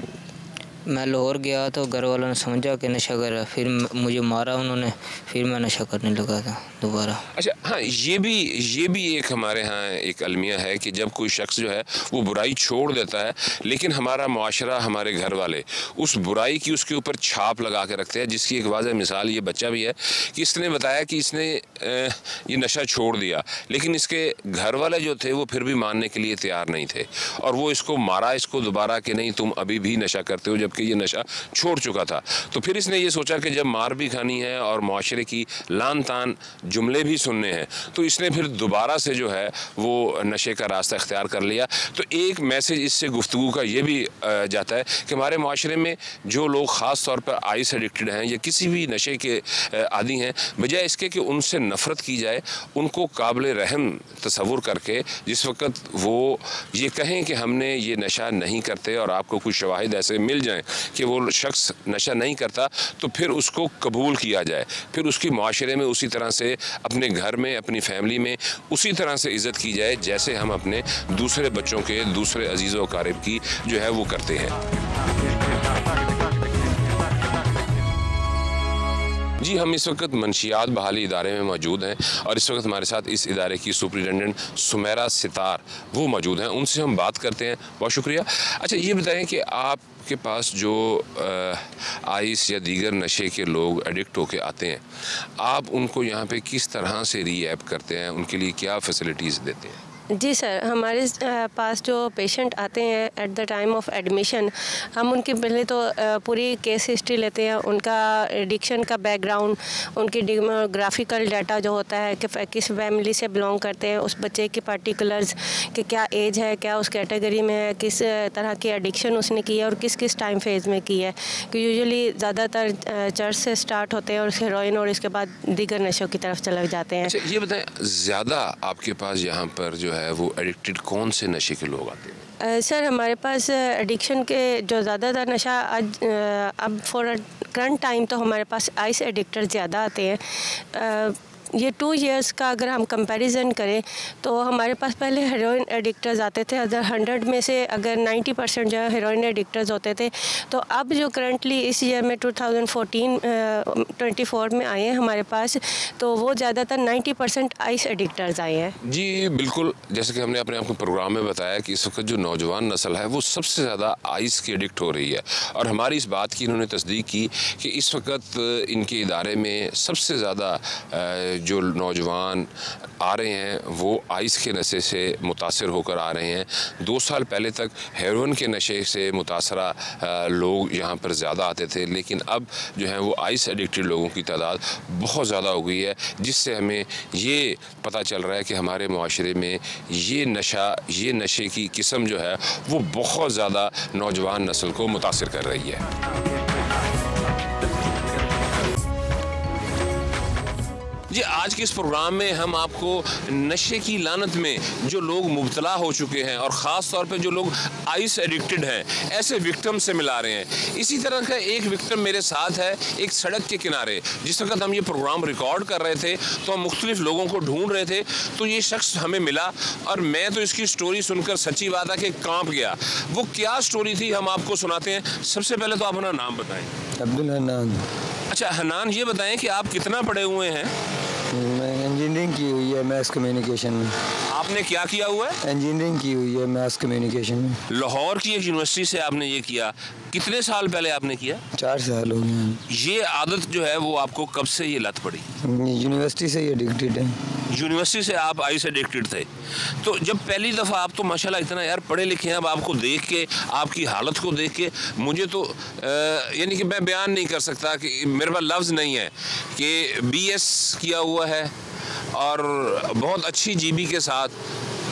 मैं लाहौर गया तो घर वालों ने समझा कि नशा कर रहा है, फिर मुझे मारा उन्होंने, फिर मैं नशा करने लगा था दोबारा। अच्छा हाँ, ये भी एक हमारे यहाँ एक अलमिया है कि जब कोई शख्स जो है वो बुराई छोड़ देता है लेकिन हमारा मुआशरा, हमारे घर वाले उस बुराई की उसके ऊपर छाप लगा के रखते हैं, जिसकी एक वाज़ह मिसाल ये बच्चा भी है कि इसने बताया कि इसने ये नशा छोड़ दिया लेकिन इसके घर वाले जो थे वो फिर भी मानने के लिए तैयार नहीं थे और वो इसको मारा, इसको दोबारा कि नहीं तुम अभी भी नशा करते हो, कि ये नशा छोड़ चुका था। तो फिर इसने ये सोचा कि जब मार भी खानी है और मुआशरे की लान तान जुमले भी सुनने हैं तो इसने फिर दोबारा से जो है वो नशे का रास्ता इख्तियार कर लिया। तो एक मैसेज इससे गुफ्तगू का ये भी जाता है कि हमारे मुआशरे में जो लोग ख़ास तौर पर आइस एडिक्टेड हैं या किसी भी नशे के आदी हैं, बजाय इसके कि उनसे नफ़रत की जाए, उनको काबिल रहम तसव्वुर करके जिस वक्त वो ये कहें कि हमने ये नशा नहीं करते और आपको कुछ शवाहिद ऐसे मिल जाएँ कि वो शख्स नशा नहीं करता तो फिर उसको कबूल किया जाए, फिर उसकी मुआशरे में उसी तरह से, अपने घर में, अपनी फैमिली में उसी तरह से इज़्ज़त की जाए जैसे हम अपने दूसरे बच्चों के, दूसरे अजीज़ व अकारिब की जो है वो करते हैं। जी, हम इस वक्त मंशियात बहाली इदारे में मौजूद हैं और इस वक्त हमारे साथ इस इदारे की सुपरिटेंडेंट सुमेरा सितार वो मौजूद हैं, उनसे हम बात करते हैं। बहुत शुक्रिया। अच्छा, ये बताएं कि आपके पास जो आइस या दीगर नशे के लोग एडिक्ट होके आते हैं, आप उनको यहाँ पे किस तरह से रीऐप करते हैं, उनके लिए क्या फैसिलिटीज़ देते हैं? जी सर, हमारे पास जो पेशेंट आते हैं at the time of admission, हम उनकी पहले तो पूरी केस हिस्ट्री लेते हैं, उनका एडिक्शन का बैकग्राउंड, उनकी डेमोग्राफिकल डाटा जो होता है कि किस फैमिली से बिलोंग करते हैं, उस बच्चे की पर्टिकुलर्स कि क्या एज है, क्या उस कैटेगरी में है, किस तरह की एडिक्शन उसने की है और किस किस टाइम फेज़ में की है। कि यूजुअली ज़्यादातर चर्च से स्टार्ट होते हैं और हेरोइन और इसके बाद दीगर नशों की तरफ चले जाते हैं। अच्छा, ये बताएं ज़्यादा आपके पास यहाँ पर जो है वो एडिक्टेड कौन से नशे के लोग आते हैं? सर, हमारे पास एडिक्शन के जो ज़्यादातर नशा अब फॉर करंट टाइम तो हमारे पास आइस एडिक्टर ज़्यादा आते हैं। ये 2 इयर्स का अगर हम कंपैरिजन करें तो हमारे पास पहले हेरोइन एडिक्टर्स आते थे, अगर 100 में से अगर 90% जो हेरोइन एडिक्टर्स होते थे, तो अब जो करंटली इस ईयर में 2024 में आए हैं हमारे पास, तो वो ज़्यादातर 90% आइस एडिक्टर्स आए हैं। जी बिल्कुल, जैसे कि हमने अपने आपको प्रोग्राम में बताया कि इस वक्त जो नौजवान नस्ल है वो सबसे ज़्यादा आइस की एडिक्ट हो रही है और हमारी इस बात की इन्होंने तस्दीक की कि इस वक्त इनके इदारे में सबसे ज़्यादा जो नौजवान आ रहे हैं वो आइस के नशे से मुतासर होकर आ रहे हैं। 2 साल पहले तक हेरोइन के नशे से मुतासरा लोग यहाँ पर ज़्यादा आते थे, लेकिन अब जो है वो आइस एडिक्टेड लोगों की तादाद बहुत ज़्यादा हो गई है, जिससे हमें ये पता चल रहा है कि हमारे मुआशरे में ये नशे की किस्म जो है वो बहुत ज़्यादा नौजवान नस्ल को मुतासर कर रही है। जी, आज के इस प्रोग्राम में हम आपको नशे की लानत में जो लोग मुब्तला हो चुके हैं और ख़ास तौर पे जो लोग आइस एडिक्टेड हैं, ऐसे विक्टिम से मिला रहे हैं। इसी तरह का एक विक्टिम मेरे साथ है एक सड़क के किनारे। जिस वक्त हम ये प्रोग्राम रिकॉर्ड कर रहे थे तो हम मुख्तलिफ लोगों को ढूंढ रहे थे, तो ये शख्स हमें मिला और मैं तो इसकी स्टोरी सुनकर सच्ची बात है कि कांप गया। वो क्या स्टोरी थी हम आपको सुनाते हैं। सबसे पहले तो आप अपना नाम बताएं। अब्दुल हन्नान। अच्छा हन्नान, ये बताएं कि आप कितना पढ़े हुए हैं? मैं इंजीनियरिंग की हुई है मैथ्स कम्युनिकेशन में। आपने क्या किया हुआ है? इंजीनियरिंग की हुई है मैथ्स कम्युनिकेशन में। लाहौर की एक यूनिवर्सिटी से आपने ये किया। कितने साल पहले आपने किया? 4 साल हो गए। ये आदत जो है वो आपको कब से ये लत पड़ी? यूनिवर्सिटी से ही एडिक्टेड है। यूनिवर्सिटी से आप आइस एडिक्टेड थे। तो जब पहली दफ़ा आप तो माशाल्लाह इतना यार पढ़े लिखे हैं, अब आपको देख के, आपकी हालत को देख के मुझे तो यानी कि मैं बयान नहीं कर सकता, कि मेरे पास लफ्ज़ नहीं है कि BS किया हुआ है और बहुत अच्छी GB के साथ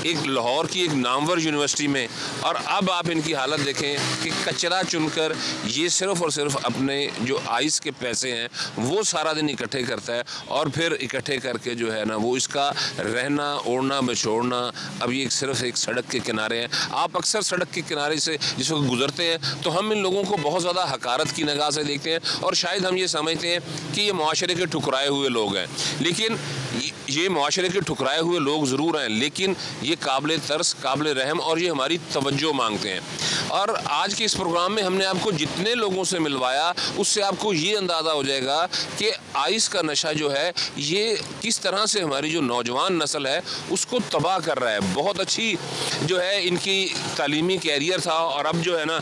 एक लाहौर की एक नामवर यूनिवर्सिटी में, और अब आप इनकी हालत देखें कि कचरा चुनकर ये सिर्फ़ और सिर्फ अपने जो आइस के पैसे हैं वो सारा दिन इकट्ठे करता है और फिर इकट्ठे करके जो है ना वो इसका रहना ओढ़ना बछोड़ना। अब ये सिर्फ एक सड़क के किनारे हैं। आप अक्सर सड़क के किनारे से जिस वक्त गुजरते हैं तो हम इन लोगों को बहुत ज़्यादा हकारत की निगाह से देखते हैं और शायद हम ये समझते हैं कि ये माशरे के ठुकराए हुए लोग हैं। लेकिन ये माशरे के ठुकराए हुए लोग ज़रूर हैं, लेकिन ये काबिल तरस, काबिल रहम और ये हमारी तवज्जो मांगते हैं। और आज के इस प्रोग्राम में हमने आपको जितने लोगों से मिलवाया उससे आपको ये अंदाज़ा हो जाएगा कि आइस का नशा जो है ये किस तरह से हमारी जो नौजवान नस्ल है उसको तबाह कर रहा है। बहुत अच्छी जो है इनकी तालीमी कैरियर था और अब जो है ना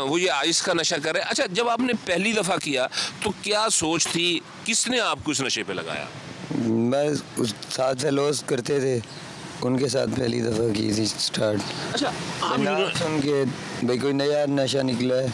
वो ये आइस का नशा कर रहे हैं। अच्छा, जब आपने पहली दफ़ा किया तो क्या सोच थी, किसने आपको इस नशे पे लगाया? बस उस साथ से लॉस करते थे, उनके साथ पहली दफ़ा की थी स्टार्ट। अच्छा, नाम सुन के भाई कोई नया नशा निकला है,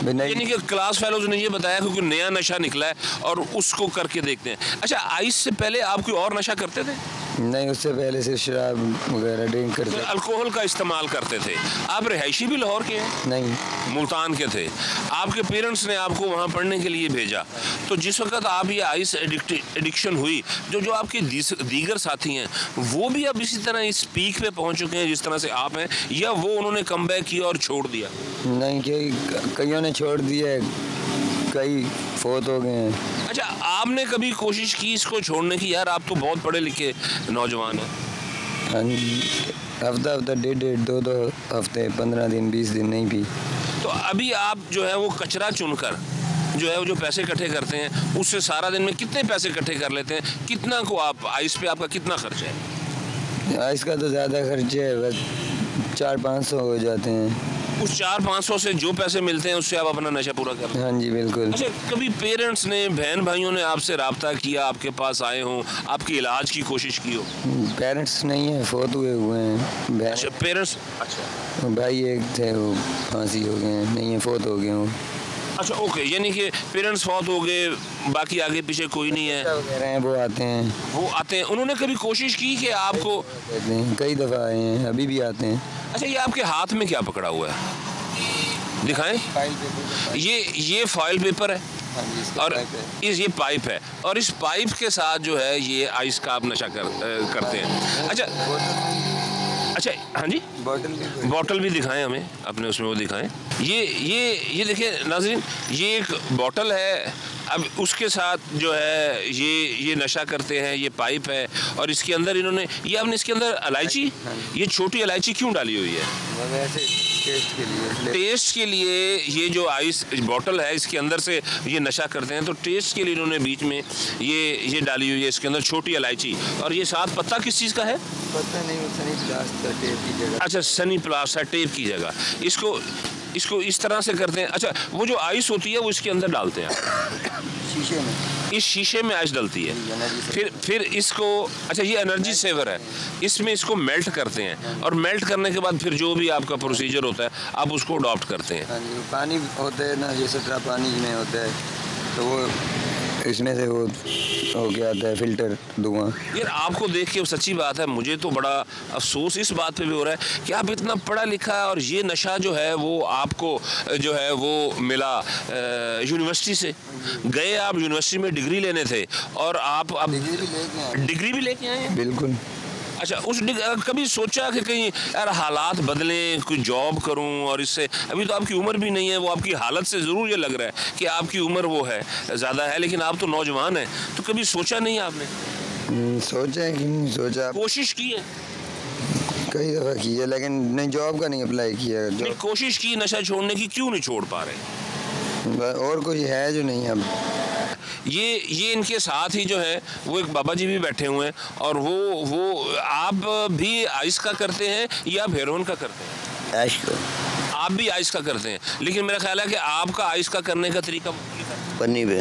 यानी कि क्लास फेलोज ने ये बताया कि कोई नया नशा निकला है और उसको करके देखते हैं। अच्छा, आइस से पहले आप कोई और नशा करते थे? नहीं, उससे पहले सिर्फ शराब वगैरह ड्रिंक करते थे। अल्कोहल का इस्तेमाल करते थे। आप रिहायशी भी लाहौर के हैं? नहीं, मुल्तान के थे। आपके पेरेंट्स ने आपको वहाँ पढ़ने के लिए भेजा, तो जिस वक्त आप ये आइस एडिक्शन हुई, जो आपके दीगर साथी हैं वो भी अब इसी तरह इस पीक पे पहुँच चुके हैं जिस तरह से आप हैं, या वो उन्होंने कम बैक किया और छोड़ दिया? नहीं, कईयों ने छोड़ दिया, कई फोत हो गए हैं। अच्छा, आपने कभी कोशिश की इसको छोड़ने की? यार आप तो बहुत पढ़े लिखे नौजवान हैं। हफ्ता डेढ़ 2 हफ्ते 15 दिन 20 दिन नहीं पी। तो अभी आप जो है वो कचरा चुनकर जो है वो जो पैसे इकट्ठे करते हैं उससे सारा दिन में कितने पैसे इकट्ठे कर लेते हैं? कितना को आप आइस पे आपका कितना खर्च है? आइस का तो ज़्यादा खर्च है, बस 400-500 हो जाते हैं। उस 400-500 से जो पैसे मिलते हैं उससे आप अपना नशा पूरा करते हैं? हाँ जी, बिल्कुल। अच्छा, कभी पेरेंट्स ने, बहन भाइयों ने आपसे रब्ता किया, आपके पास आए हों, आपके इलाज की कोशिश की हो? पेरेंट्स नहीं है, फोत हुए हैं। अच्छा, पेरेंट्स। अच्छा, भाई एक थे वो फांसी हो गए हैं, नहीं है, फोत हो गए वो। अच्छा, ओके, यानी कि पेरेंट्स फौत हो गए, बाकी आगे पीछे कोई नहीं है। वो आते हैं। उन्होंने कभी कोशिश की कि आपको? कई दफ़ा आए हैं, अभी भी आते हैं। अच्छा, ये आपके हाथ में क्या पकड़ा हुआ है, दिखाएं। ये फाइल पेपर है और ये पाइप है, और इस पाइप के साथ जो है ये आइस का आप नशा करते हैं। अच्छा, हाँ जी, बॉटल भी दिखाएं हमें अपने, उसमें वो दिखाएं। ये देखिए नाज़रीन, ये एक बॉटल है। अब उसके साथ जो है ये नशा करते हैं। ये पाइप है और इसके अंदर इन्होंने ये आपने इसके अंदर इलायची, ये छोटी इलायची क्यों डाली हुई है? वैसे टेस्ट के लिए ये जो आइस बॉटल है इसके अंदर से ये नशा करते हैं, तो टेस्ट के लिए इन्होंने बीच में ये डाली हुई है इसके अंदर छोटी इलायची। और ये साथ पत्ता किस चीज़ का है? पता नहीं, सनी प्लास्ट का टेप की जगह। अच्छा, सनी प्लास्ट टेप की जगह इसको इस तरह से करते हैं। अच्छा, वो जो आइस होती है वो इसके अंदर डालते हैं शीशे में, इस शीशे में आइस डलती है, फिर इसको, अच्छा ये एनर्जी सेवर है, इसमें इसको मेल्ट करते हैं और मेल्ट करने के बाद फिर जो भी आपका प्रोसीजर होता है आप उसको अडॉप्ट करते हैं। पानी होता है ना, ये 17 पानी में होता है, तो वो इसमें से वो हो गया आता है फिल्टर धुआं। यार आपको देख के सच्ची बात है, मुझे तो बड़ा अफसोस इस बात पे भी हो रहा है कि आप इतना पढ़ा लिखा है और ये नशा जो है वो आपको जो है वो मिला यूनिवर्सिटी से। गए आप यूनिवर्सिटी में डिग्री लेने थे और आप अब डिग्री भी लेके आए हैं। बिल्कुल। अच्छा, कभी सोचा कि कहीं यार हालात बदलें, कोई जॉब करूं और इससे, अभी तो आपकी उम्र भी नहीं है, वो आपकी हालत से ज़रूर ये लग रहा है कि आपकी उम्र वो है ज़्यादा है, लेकिन आप तो नौजवान हैं, तो कभी सोचा नहीं आपने? सोचा है कि नहीं सोचा, कोशिश की है कई दफ़ा की है, लेकिन नहीं जॉब का नहीं अप्लाई किया। नहीं, कोशिश की नशा छोड़ने की, क्यों नहीं छोड़ पा रहे? और कोई है जो नहीं। अब ये इनके साथ ही जो है वो एक बाबा जी भी बैठे हुए हैं और वो आप भी आइस का करते हैं या आप हेरोइन का करते हैं? ऐश को। आप भी आइस का करते हैं, लेकिन मेरा ख्याल है कि आपका आइस का करने का तरीका पन्नी पे।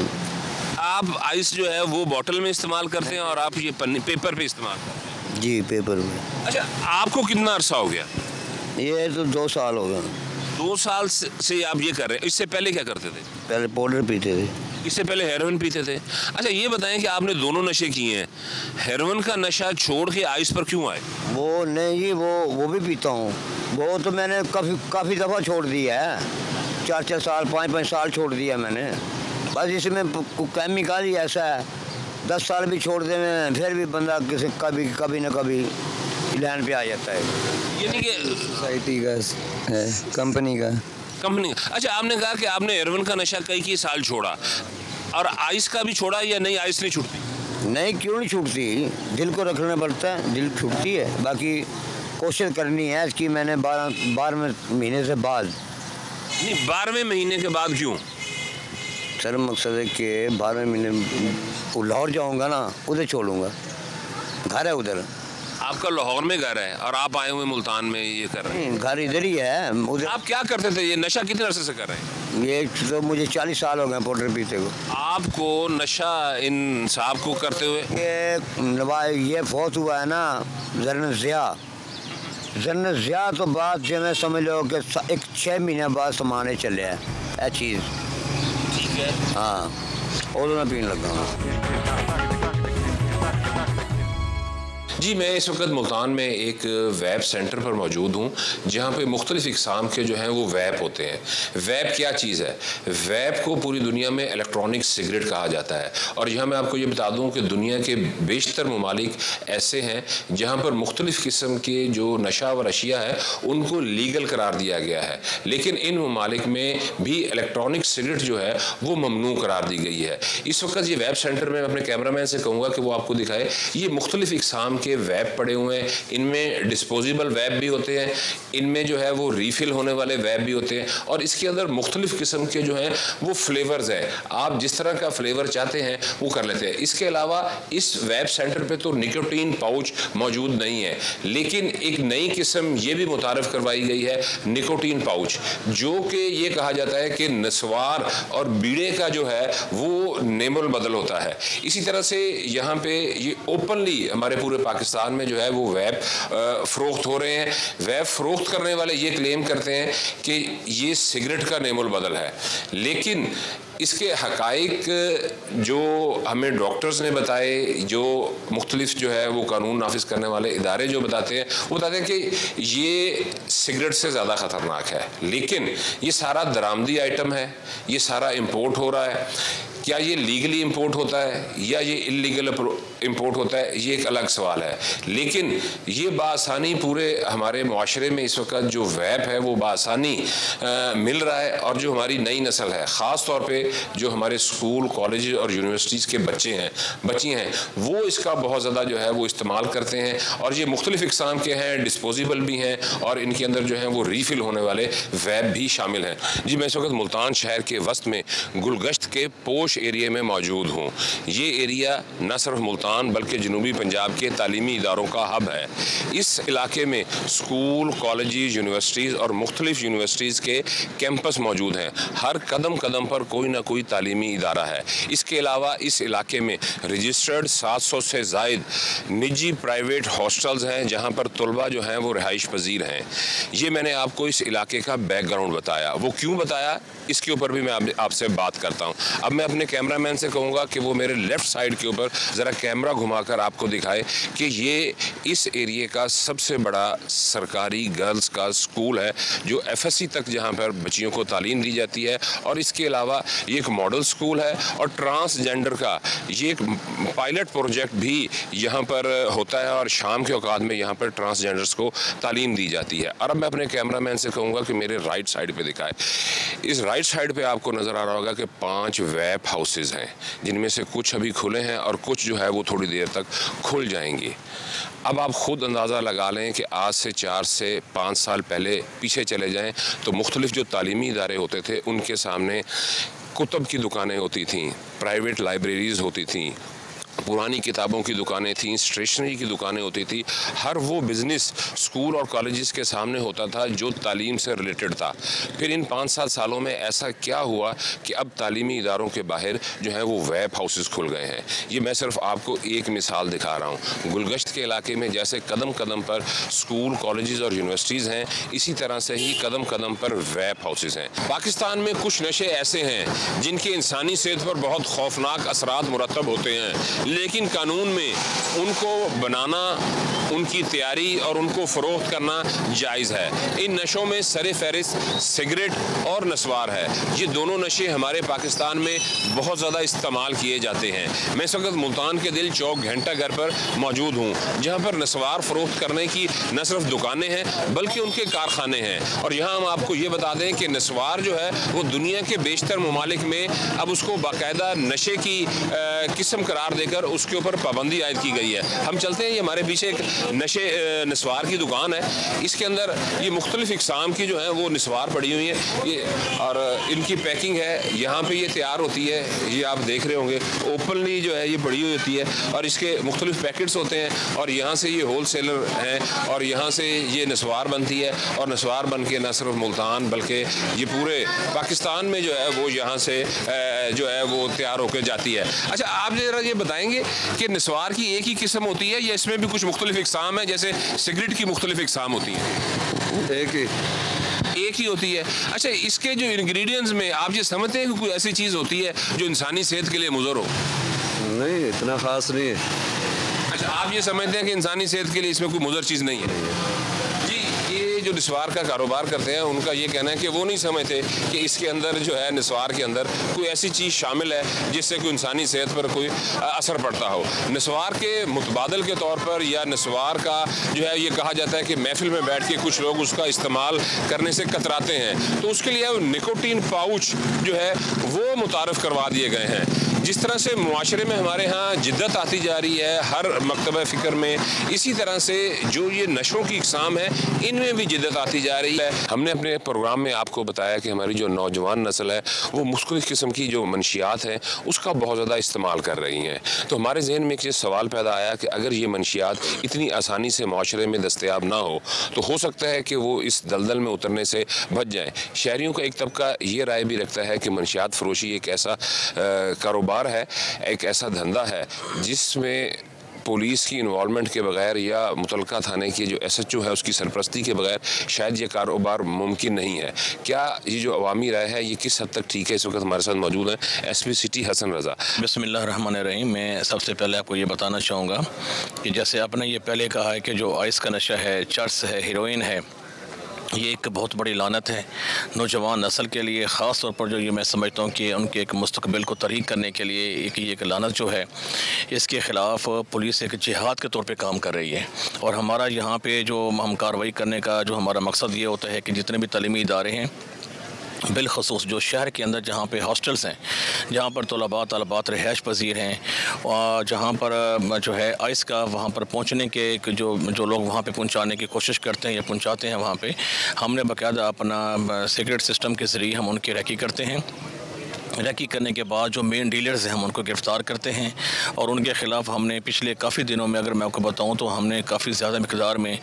आप आइस जो है वो बोतल में इस्तेमाल करते हैं और आप ये पन्नी पेपर पे इस्तेमाल करते हैं? जी, पेपर में। अच्छा, आपको कितना अरसा हो गया? ये तो 2 साल हो गए। 2 साल से आप ये कर रहे हैं। इससे पहले क्या करते थे? पहले पाउडर पीते थे। इससे पहले हेरोइन पीते थे। अच्छा, ये बताएं कि आपने दोनों नशे किए हैं, हेरोइन का नशा छोड़ के आइस पर क्यों आए? वो नहीं जी, वो भी पीता हूँ। वो तो मैंने काफ़ी दफ़ा छोड़ दिया है, 4-4 साल 5-5 साल छोड़ दिया मैंने। बस इसमें केमिकल ही ऐसा है, 10 साल भी छोड़ देने फिर भी बंदा कभी न कभी लाइन पे आ जाता है। यानी कि सोसाइटी का है, कंपनी का। अच्छा, आपने कहा कि आपने हेरोइन का नशा कई साल छोड़ा और आइस का भी छोड़ा या नहीं? आइस नहीं छूटती? नहीं, क्यों नहीं छूटती, दिल को रखना पड़ता है, दिल छूटती है। बाकी कोशिश करनी है इसकी। मैंने 12वें महीने से बाद। नहीं, 12वें महीने के बाद क्यों? सर मकसद है कि 12वें महीने लाहौर जाऊंगा ना, उधर छोड़ूंगा, घर है उधर। आपका लाहौर में घर है और आप आए हुए मुल्तान में ये कर रहे हैं? घर इधर ही है। उधर आप क्या करते थे? ये नशा कितने अरसे से कर रहे हैं? ये तो मुझे 40 साल हो गए पाउडर पीते को। आपको नशा इन साहब को करते हुए? ये फौत हुआ है ना जनरल ज़िया तो बात जो मैं समझ लो कि 6 महीने बाद समाने चले हैं ये चीज़। ठीक है। हाँ, और मैं पीने लगा हूँ। जी, मैं इस वक्त मुल्तान में एक वैप सेंटर पर मौजूद हूँ जहाँ पे मुख्तलिफ़ इक़साम के जो हैं वो वैप होते हैं। वैप क्या चीज़ है? वैप को पूरी दुनिया में इलेक्ट्रॉनिक सिगरेट कहा जाता है और यहाँ मैं आपको ये बता दूँ कि दुनिया के बेशतर ममालिक ऐसे हैं जहाँ पर मुख्तलिफ़ किस्म के जो नशा व अशिया है उनको लीगल करार दिया गया है, लेकिन इन ममालिक में भी इलेक्ट्रॉनिक सिगरेट जो है वो ममनू करार दी गई है। इस वक्त ये वैप सेंटर में अपने कैमरामैन से कहूँगा कि वो आपको दिखाए। ये मुख्तलिफ़ इक़साम के वैप पड़े हुए हैं, इनमें डिस्पोजेबल वैप भी होते हैं, इनमें जो है वो रीफिल होने वाले वैप भी होते हैं और इसके अंदर मुख्तलिफ किस्म के जो हैं वो फ्लेवर्स हैं। आप जिस तरह का फ्लेवर चाहते हैं वो कर लेते हैं। इसके अलावा इस वैप सेंटर पे तो निकोटीन पाउच मौजूद नहीं है, लेकिन एक नई किस्म ये भी मुतारफ़ करवाई गई है, निकोटीन पाउच, जो कि ये कहा जाता है कि नस्वार और बीड़े का जो है वो नेमल बदल होता है। इसी तरह से यहाँ पे ये ओपनली हमारे पूरे पाकिस्तान में जो है वो वैप फ़रोख्त हो रहे हैं। वैप फ़रोख्त करने वाले ये क्लेम करते हैं कि ये सिगरेट का नेमुल बदल है, लेकिन इसके हकाइक जो हमें डॉक्टर्स ने बताए, जो मुख्तलिफ जो है वो कानून नाफिज करने वाले इदारे जो बताते हैं, वो बताते हैं कि ये सिगरेट से ज़्यादा ख़तरनाक है। लेकिन ये सारा दरामदी आइटम है, ये सारा इम्पोर्ट हो रहा है। क्या ये लीगली इंपोर्ट होता है या ये इलीगल इंपोर्ट होता है, ये एक अलग सवाल है। लेकिन ये बासानी पूरे हमारे माशरे में इस वक्त जो वैप है वो बासानी मिल रहा है और जो हमारी नई नस्ल है, ख़ास तौर पे जो हमारे स्कूल कॉलेज और यूनिवर्सिटीज़ के बच्ची हैं वो इसका बहुत ज़्यादा जो है वो इस्तेमाल करते हैं और ये मुख्तलिफ़ इक़साम के हैं, डिस्पोजेबल भी हैं और इनके अंदर जो है वो रीफ़िल होने वाले वैप भी शामिल हैं। जी, मैं इस वक्त मुल्तान शहर के वस्त में गुलगश्त के पोश एरिया में मौजूद हूँ। ये एरिया न सिर्फ मुल्तान मुल्तान बल्कि जनूबी पंजाब के तालीमी इदारों का हब है। इस इलाके में स्कूल, कॉलेजेस, यूनिवर्सिटीज़ और मुख्तलिफ यूनिवर्सिटीज़ के कैंपस मौजूद हैं। हर कदम कदम पर कोई ना कोई तालीमी इदारा है। इसके अलावा इस इलाके में रजिस्टर्ड 700 से ज़ायद निजी प्राइवेट हॉस्टल्स हैं जहाँ पर तलबा जो हैं वो रिहाइश पजीर हैं। ये मैंने आपको इस इलाके का बैकग्राउंड बताया। वो क्यों बताया इसके ऊपर भी मैं आपसे बात करता हूँ। अब मैं अपने कैमरामैन से कहूँगा कि वो मेरे लेफ़्ट साइड के ऊपर ज़रा कैमरा घुमाकर आपको दिखाए कि ये इस एरिए का सबसे बड़ा सरकारी गर्ल्स का स्कूल है जो FSC तक जहाँ पर बच्चियों को तालीम दी जाती है। और इसके अलावा ये एक मॉडल स्कूल है और ट्रांसजेंडर का ये एक पायलट प्रोजेक्ट भी यहाँ पर होता है और शाम के औकात में यहाँ पर ट्रांसजेंडर्स को तालीम दी जाती है। और अब मैं अपने कैमरामैन से कहूँगा कि मेरे राइट साइड पे दिखाए। इस राइट साइड पे आपको नज़र आ रहा होगा कि 5 वेप हाउसेस हैं जिनमें से कुछ अभी खुले हैं और कुछ जो है वो थोड़ी देर तक खुल जाएंगे। अब आप ख़ुद अंदाज़ा लगा लें कि आज से 4 से 5 साल पहले पीछे चले जाएं तो मुख्तलिफ जो तालीमी इदारे होते थे उनके सामने कुतुब की दुकानें होती थीं, प्राइवेट लाइब्रेरीज़ होती थीं, पुरानी किताबों की दुकानें थीं, स्टेशनरी की दुकानें होती थी। हर वो बिज़नेस स्कूल और कॉलेजेस के सामने होता था जो तालीम से रिलेटेड था। फिर इन 5-7 सालों में ऐसा क्या हुआ कि अब तालीमी इदारों के बाहर जो है वो वेब हाउसेस खुल गए हैं। ये मैं सिर्फ आपको एक मिसाल दिखा रहा हूँ। गुलगश्त के इलाके में जैसे कदम कदम पर स्कूल, कॉलेजेस और यूनिवर्सिटीज़ हैं, इसी तरह से ही कदम कदम पर वेब हाउसेस हैं। पाकिस्तान में कुछ नशे ऐसे हैं जिनके इंसानी सेहत पर बहुत खौफनाक असरात मुरतब होते हैं, लेकिन कानून में उनको बनाना, उनकी तैयारी और उनको फ़रोख्त करना जायज़ है। इन नशों में सरे फहरिस्त सिगरेट और नस्वार है। ये दोनों नशे हमारे पाकिस्तान में बहुत ज़्यादा इस्तेमाल किए जाते हैं। मैं इस वक्त मुल्तान के दिल चौक घंटा घर पर मौजूद हूँ जहाँ पर नस्वार फ़रोख्त करने की न सिर्फ दुकानें हैं बल्कि उनके कारखाने हैं। और यहाँ हम आपको ये बता दें कि नस्वार जो है वो दुनिया के बेशतर ममालिक में अब उसको बाकायदा नशे की किस्म करार देकर उसके ऊपर पाबंदी आयद की गई है। हम चलते हैं, ये हमारे पीछे एक नस्वार की दुकान है। इसके अंदर ये मुख्तलिफ इकसाम की जो है वो नस्वार पड़ी हुई है ये, और इनकी पैकिंग है यहाँ पे ये तैयार होती है। ये आप देख रहे होंगे ओपनली जो है ये पड़ी हुई होती है और इसके मुख्तलिफ पैकेट्स होते हैं और यहाँ से ये होल सेलर हैं और यहाँ से ये नस्वार बनती है और नस्वार बन के न सिर्फ मुल्तान बल्कि ये पूरे पाकिस्तान में जो है वो यहाँ से जो है वो तैयार होकर जाती है। अच्छा, आप ज़रा ये बताएंगे कि नस्वार की एक ही किस्म होती है या इसमें भी कुछ मुख्तलिफ इकसाम है, जैसे सिगरेट की मुख्तलिफ इकसाम होती हैं? एक ही होती है। अच्छा, इसके जो इंग्रेडिएंट्स में आप ये समझते हैं कि कोई ऐसी चीज़ होती है जो इंसानी सेहत के लिए मुज़र हो? नहीं, इतना ख़ास नहीं है। अच्छा, आप ये समझते हैं कि इंसानी सेहत के लिए इसमें कोई मुज़र चीज़ नहीं है? जो नस्वार का कारोबार करते हैं उनका ये कहना है कि वो नहीं समझते कि इसके अंदर जो है नस्वार के अंदर कोई ऐसी चीज़ शामिल है जिससे कोई इंसानी सेहत पर कोई असर पड़ता हो। नस्वार के मुतबादल के तौर पर या नस्वार का जो है ये कहा जाता है कि महफिल में बैठ के कुछ लोग उसका इस्तेमाल करने से कतराते हैं, तो उसके लिए निकोटीन पाउच जो है वो मुतारफ़ करवा दिए गए हैं। जिस तरह से मुआशरे में हमारे यहाँ जिद्दत आती जा रही है हर मकतबा फ़िक्र में, इसी तरह से जो ये नशों की इकसाम है इनमें भी जिद्दत आती जा रही है। हमने अपने प्रोग्राम में आपको बताया कि हमारी जो नौजवान नस्ल है वो मुख्तलिफ़ किस्म की जो मनशियात हैं उसका बहुत ज़्यादा इस्तेमाल कर रही हैं। तो हमारे जहन में एक ये सवाल पैदा आया कि अगर ये मनशियात इतनी आसानी से माशरे में दस्तयाब ना हो तो सकता है कि वो इस दलदल में उतरने से बच जाएँ। शहरियों का एक तबका ये राय भी रखता है कि मनशियात फ़रोशी एक ऐसा कारोबार है, एक ऐसा धंधा है जिसमें पुलिस की इन्वॉल्वमेंट के बगैर या मुतलका थाने की जो SHO है उसकी सरपरस्ती के बगैर शायद ये कारोबार मुमकिन नहीं है। क्या ये जो अवामी राय है ये किस हद तक ठीक है? इस वक्त हमारे साथ मौजूद हैं SP सिटी हसन रज़ा। बिस्मिल्लाहिर्रहमानिर्रहीम। मैं सबसे पहले आपको ये बताना चाहूँगा कि जैसे आपने ये पहले कहा है कि जो आइस का नशा है, चर्स है, हीरोइन है, ये एक बहुत बड़ी लानत है नौजवान नस्ल के लिए। ख़ास तौर पर जो ये मैं समझता हूँ कि उनके एक मुस्तकबिल को तरीक़ करने के लिए एक लानत जो है इसके ख़िलाफ़ पुलिस एक जिहाद के तौर पे काम कर रही है। और हमारा यहाँ पे जो हम कार्रवाई करने का जो हमारा मकसद ये होता है कि जितने भी तालीमी इदारे हैं बिलखसूस जो शहर के अंदर जहाँ पे हॉस्टल्स हैं, जहाँ पर तलबात रिहाइश पजीर हैं, और जहाँ पर जो है आइस का वहाँ पर पहुँचने के जो लोग वहाँ पे पहुँचाने की कोशिश करते हैं या पहुँचाते हैं, वहाँ पे हमने बाकायदा अपना सीक्रेट सिस्टम के ज़रिए हम उनकी रैकी करते हैं रेकी करने के बाद जो मेन डीलर्स हैं हम उनको गिरफ़्तार करते हैं और उनके ख़िलाफ़ हमने पिछले काफ़ी दिनों में, अगर मैं आपको बताऊं तो हमने काफ़ी ज़्यादा मिक़दार में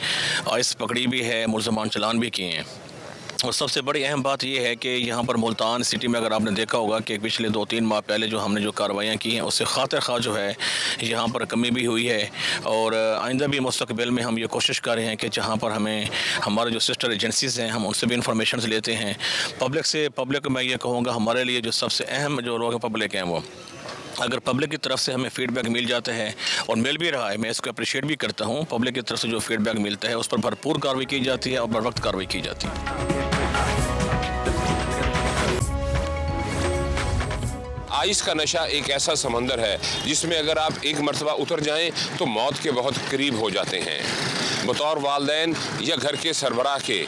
आइस पकड़ी भी है, मुलज़मान चालान भी किए हैं। और सबसे बड़ी अहम बात यह है कि यहाँ पर मुल्तान सिटी में अगर आपने देखा होगा कि पिछले 2-3 माह पहले जो हमने जो कार्रवाइयाँ की हैं उससे खातिर खा जो है यहाँ पर कमी भी हुई है। और आइंदा भी मुस्तक़बिल में हम ये कोशिश कर रहे हैं कि जहाँ पर हमें हमारे जो सिस्टर एजेंसीज़ हैं हम उनसे भी इंफॉर्मेशन लेते हैं। पब्लिक मैं ये कहूँगा हमारे लिए जो सबसे अहम जो लोग पब्लिक हैं, वो अगर पब्लिक की तरफ से हमें फ़ीडबैक मिल जाता है और मिल भी रहा है, मैं इसको अप्रिशिएट भी करता हूँ। पब्लिक की तरफ से जो फ़ीडबैक मिलता है उस पर भरपूर कार्रवाई की जाती है और बर वक्त कार्रवाई की जाती है। आइस का नशा एक ऐसा समंदर है जिसमें अगर आप एक मरतबा उतर जाएं तो मौत के बहुत करीब हो जाते हैं। बतौर वालिदैन या घर के सरबराह के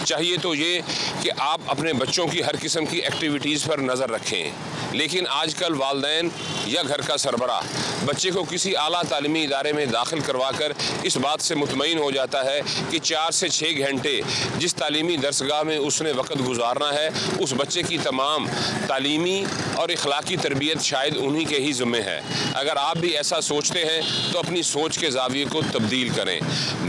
चाहिए तो ये कि आप अपने बच्चों की हर किस्म की एक्टिविटीज़ पर नज़र रखें, लेकिन आजकल वालिदैन या घर का सरबराह बच्चे को किसी आला तालीमी इदारे में दाखिल करवा कर इस बात से मुतमईन हो जाता है कि 4 से 6 घंटे जिस तालीमी दरसगाह में उसने वक़्त गुजारना है उस बच्चे की तमाम तालीमी और इखलाकी तरबियत शायद उन्हीं के ही ज़िम्मे है। अगर आप भी ऐसा सोचते हैं तो अपनी सोच के ज़ाविये को तब्दील करें।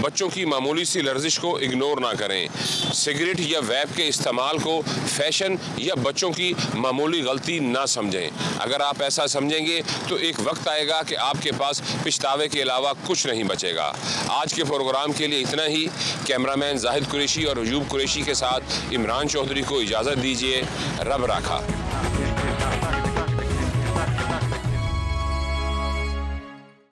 बच्चों की मामूली सी लर्जिश को इग्नोर ना करें। सिगरेट या वैप के इस्तेमाल को फैशन या बच्चों की मामूली गलती ना समझें। अगर आप ऐसा समझेंगे तो एक वक्त आएगा कि आपके पास पछतावे के अलावा कुछ नहीं बचेगा। आज के प्रोग्राम के लिए इतना ही। कैमरामैन जाहिद कुरैशी और अयूब कुरैशी के साथ इमरान चौधरी को इजाज़त दीजिए। रब राखा।